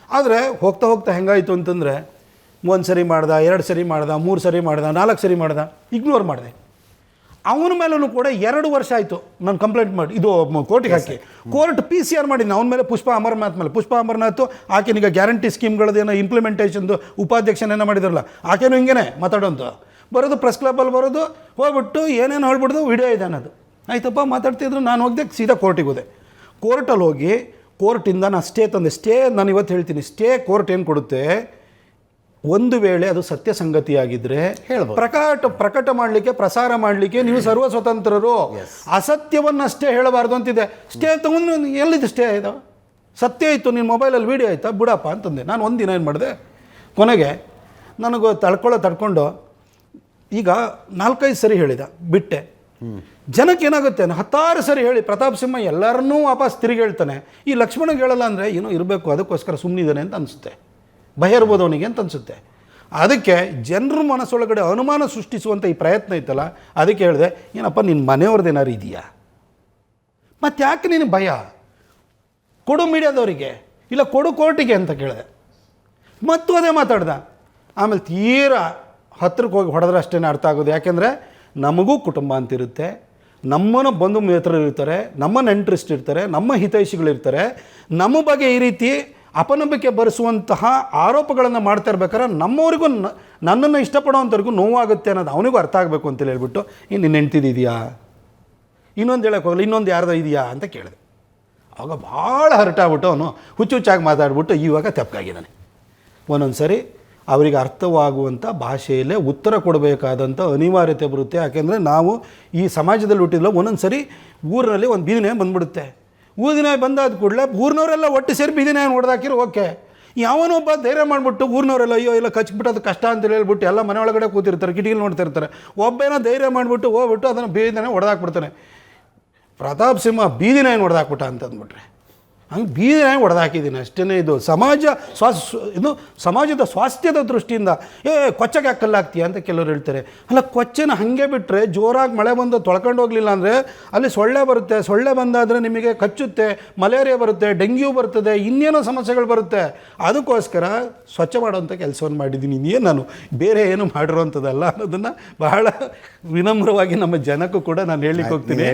ಆದರೆ ಹೋಗ್ತಾ ಹೋಗ್ತಾ ಹೆಂಗಾಯಿತು ಅಂತಂದರೆ 1 ಸರಿ ಮಾಡ್ದ, 2 ಸರಿ ಮಾಡ್ದ, 3 ಸರಿ ಮಾಡ್ದ, 4 ಸರಿ ಮಾಡ್ದ, ಇಗ್ನೋರ್ ಮಾಡಿದೆ. ಅವನ ಮೇಲೂ ಕೂಡ 2 ವರ್ಷ ಆಯಿತು ನಾನು ಕಂಪ್ಲೇಂಟ್ ಮಾಡಿ ಇದು ಕೋರ್ಟಿಗೆ ಹಾಕಿ. ಕೋರ್ಟ್ PCR ಮಾಡಿದ್ದೀನಿ ಅವನ ಮೇಲೆ, ಪುಷ್ಪ ಅಮರನಾಥ್ ಮೇಲೆ. ಪುಷ್ಪ ಅಮರನಾಥ್ ಆಕೆನೀಗ ಗ್ಯಾರಂಟಿ ಸ್ಕೀಮ್ಗಳದ್ದೇನೋ ಇಂಪ್ಲಿಮೆಂಟೇಷನ್ದು ಉಪಾಧ್ಯಕ್ಷನೇನೋ ಮಾಡಿದ್ರಲ್ಲ, ಆಕೆನೂ ಹಿಂಗೇ ಮಾತಾಡೋಂಥ ಬರೋದು, ಪ್ರೆಸ್ ಕ್ಲಬ್ಬಲ್ಲಿ ಬರೋದು, ಹೋಗ್ಬಿಟ್ಟು ಏನೇನು ಹೇಳ್ಬಿಡ್ದು, ವಿಡಿಯೋ ಇದೆ ಅನ್ನೋದು. ಆಯ್ತಪ್ಪ ಮಾತಾಡ್ತಿದ್ರು. ನಾನು ಹೋಗಿದೆ ಸೀದಾ ಕೋರ್ಟಿಗೆ ಹೋದೆ. ಕೋರ್ಟಲ್ಲಿ ಹೋಗಿ ಕೋರ್ಟಿಂದ ನಾನು ಸ್ಟೇ ತಂದೆ. ಸ್ಟೇ ನಾನು ಇವತ್ತು ಹೇಳ್ತೀನಿ, ಸ್ಟೇ ಕೋರ್ಟ್ ಏನು ಕೊಡುತ್ತೆ, ಒಂದು ವೇಳೆ ಅದು ಸತ್ಯ ಸಂಗತಿಯಾಗಿದ್ದರೆ ಪ್ರಕಟ ಮಾಡಲಿಕ್ಕೆ, ಪ್ರಸಾರ ಮಾಡಲಿಕ್ಕೆ ನೀವು ಸರ್ವ ಸ್ವತಂತ್ರರು. ಅಸತ್ಯವನ್ನಷ್ಟೇ ಹೇಳಬಾರ್ದು ಅಂತಿದೆ. ಸ್ಟೇ ತಗೊಂಡು ಎಲ್ಲಿದೆ ಸ್ಟೇ ಇದು? ಸತ್ಯ ಇತ್ತು ನಿನ್ನ ಮೊಬೈಲಲ್ಲಿ ವೀಡಿಯೋ ಆಯ್ತಾ, ಬಿಡಪ್ಪ ಅಂತಂದೆ. ನಾನು ಒಂದು ದಿನ ಏನು ಮಾಡಿದೆ, ಕೊನೆಗೆ ನನಗೆ ತಡ್ಕೊಂಡು ಈಗ 4-5 ಸರಿ ಹೇಳಿದ, ಬಿಟ್ಟೆ. ಜನಕ್ಕೆ ಏನಾಗುತ್ತೆ, 10 ಸರಿ ಹೇಳಿ ಪ್ರತಾಪ್ ಸಿಂಹ ಎಲ್ಲರನ್ನೂ ವಾಪಸ್ ತಿರುಗಿ ಹೇಳ್ತಾನೆ. ಈ ಲಕ್ಷ್ಮಣಗೆ ಹೇಳಲ್ಲ ಅಂದರೆ ಏನೋ ಇರಬೇಕು, ಅದಕ್ಕೋಸ್ಕರ ಸುಮ್ಮನಿದ್ದಾನೆ ಅಂತ ಅನಿಸುತ್ತೆ, ಭಯ ಇರ್ಬೋದು ಅವನಿಗೆ ಅಂತ ಅನಿಸುತ್ತೆ. ಅದಕ್ಕೆ ಜನರ ಮನಸ್ಸೊಳಗಡೆ ಅನುಮಾನ ಸೃಷ್ಟಿಸುವಂಥ ಈ ಪ್ರಯತ್ನ ಇತ್ತಲ್ಲ, ಅದಕ್ಕೆ ಹೇಳಿದೆ, ಏನಪ್ಪ ನಿನ್ನ ಮನೆಯವ್ರದ್ದೇನಾರು ಇದೆಯಾ, ಮತ್ತು ಯಾಕೆ ನೀನು ಭಯ, ಕೊಡು ಮೀಡಿಯಾದವರಿಗೆ, ಇಲ್ಲ ಕೊಡು ಕೋರ್ಟಿಗೆ ಅಂತ ಕೇಳಿದೆ. ಮತ್ತು ಅದೇ ಮಾತಾಡ್ದ. ಆಮೇಲೆ ತೀರಾ ಹತ್ರಕ್ಕೆ ಹೋಗಿ ಹೊಡೆದ್ರೆ ಅಷ್ಟೇ ಅರ್ಥ ಆಗೋದು. ಯಾಕೆಂದರೆ ನಮಗೂ ಕುಟುಂಬ ಅಂತಿರುತ್ತೆ, ನಮ್ಮನ್ನು ಬಂಧು ಮಿತ್ರರು ಇರ್ತಾರೆ, ನಮ್ಮ ನೆಂಟರಿಸ್ಟ್ ಇರ್ತಾರೆ, ನಮ್ಮ ಹಿತೈಷಿಗಳಿರ್ತಾರೆ. ನಮ್ಮ ಬಗ್ಗೆ ಈ ರೀತಿ ಅಪನಂಬಿಕೆ ಬರೆಸುವಂತಹ ಆರೋಪಗಳನ್ನು ಮಾಡ್ತಾ ಇರ್ಬೇಕಾದ್ರೆ ನಮ್ಮವರಿಗೂ, ನನ್ನನ್ನು ಇಷ್ಟಪಡೋವಂಥವ್ರಿಗೂ ನೋವಾಗುತ್ತೆ ಅನ್ನೋದು ಅವನಿಗೂ ಅರ್ಥ ಆಗಬೇಕು ಅಂತೇಳಿ ಹೇಳ್ಬಿಟ್ಟು, ನಿನ್ನ ಹೆಂಡ್ತಿದೆಯಾ, ಇನ್ನೊಂದು ಹೇಳೋಕೆ ಹೋಗಲ್ಲ, ಇನ್ನೊಂದು ಯಾರ್ದು ಇದೆಯಾ ಅಂತ ಕೇಳಿದೆ. ಆವಾಗ ಭಾಳ ಹರಟಾಗ್ಬಿಟ್ಟು ಅವನು ಹುಚ್ಚುಚ್ಚಾಗಿ ಮಾತಾಡ್ಬಿಟ್ಟು ಇವಾಗ ತೆಪ್ಪಗಾಗಿದ್ದಾನೆ. ಒಂದೊಂದು ಸರಿ ಅವರಿಗೆ ಅರ್ಥವಾಗುವಂಥ ಭಾಷೆಯಲ್ಲೇ ಉತ್ತರ ಕೊಡಬೇಕಾದಂಥ ಅನಿವಾರ್ಯತೆ ಬರುತ್ತೆ. ಯಾಕೆಂದರೆ ನಾವು ಈ ಸಮಾಜದಲ್ಲಿ ಹುಟ್ಟಿದ್ಲ, ಒಂದೊಂದು ಸರಿ ಊರಿನಲ್ಲಿ ಒಂದು ಬೀದಿನೇ ಬಂದುಬಿಡುತ್ತೆ. ಊರಿನ ಬಂದಾದ ಕೂಡಲೇ ಊರಿನವರೆಲ್ಲ ಒಟ್ಟು ಸೇರಿ ಬೀದಿನೇ ಹೊಡೆದಾಕಿರೋ ಓಕೆ. ಯಾವನೊಬ್ಬ ಧೈರ್ಯ ಮಾಡಿಬಿಟ್ಟು ಊರಿನವರೆಲ್ಲ ಅಯ್ಯೋ ಎಲ್ಲ ಕಚ್ಬಿಟ್ಟು ಕಷ್ಟ ಅಂತ ಹೇಳ್ಬಿಟ್ಟು ಎಲ್ಲ ಮನೆ ಒಳಗಡೆ ಕೂತಿರ್ತಾರೆ, ಕಿಟಕಿಲಿ ನೋಡ್ತಾ ಇರ್ತಾರೆ. ಒಬ್ಬೇನೋ ಧೈರ್ಯ ಮಾಡಿಬಿಟ್ಟು ಹೋಗ್ಬಿಟ್ಟು ಅದನ್ನು ಬೀದಿನೇ ಹೊಡೆದಾಕ್ಬಿಡ್ತಾನೆ. ಪ್ರತಾಪ್ ಸಿಂಹ ಬೀದಿನೇ ಹೊಡೆದಾಕ್ಬಿಟ್ಟ ಅಂತಂದ್ಬಿಟ್ರೆ, ಹಂಗೆ ಬೀದಿನೇ ಹೊಡೆದಾಕಿದ್ದೀನಿ ಅಷ್ಟೇ. ಇದು ಸಮಾಜದ ಸ್ವಾಸ್ಥ್ಯದ ದೃಷ್ಟಿಯಿಂದ ಕೊಚ್ಚಗೆ ಯಾಕೆ ಕಲ್ಲಾಗ್ತೀಯ ಅಂತ ಕೆಲವರು ಹೇಳ್ತಾರೆ. ಅಲ್ಲ, ಕೊಚ್ಚೆನ ಹಾಗೆ ಬಿಟ್ಟರೆ ಜೋರಾಗಿ ಮಳೆ ಬಂದು ತೊಳ್ಕೊಂಡು ಹೋಗಲಿಲ್ಲ ಅಂದರೆ ಅಲ್ಲಿ ಸೊಳ್ಳೆ ಬರುತ್ತೆ. ಸೊಳ್ಳೆ ಬಂದಾದರೆ ನಿಮಗೆ ಕಚ್ಚುತ್ತೆ, ಮಲೇರಿಯಾ ಬರುತ್ತೆ, ಡೆಂಗ್ಯೂ ಬರ್ತದೆ, ಇನ್ನೇನೋ ಸಮಸ್ಯೆಗಳು ಬರುತ್ತೆ. ಅದಕ್ಕೋಸ್ಕರ ಸ್ವಚ್ಛ ಮಾಡೋವಂಥ ಕೆಲಸವನ್ನು ಮಾಡಿದ್ದೀನಿ. ಇನ್ನೇನು ನಾನು ಬೇರೆ ಏನು ಮಾಡಿರೋವಂಥದ್ದಲ್ಲ ಅನ್ನೋದನ್ನು ಬಹಳ ವಿನಮ್ರವಾಗಿ ನಮ್ಮ ಜನಕ್ಕೂ ಕೂಡ ನಾನು ಹೇಳಲಿಕ್ಕೆ ಹೋಗ್ತೀನಿ.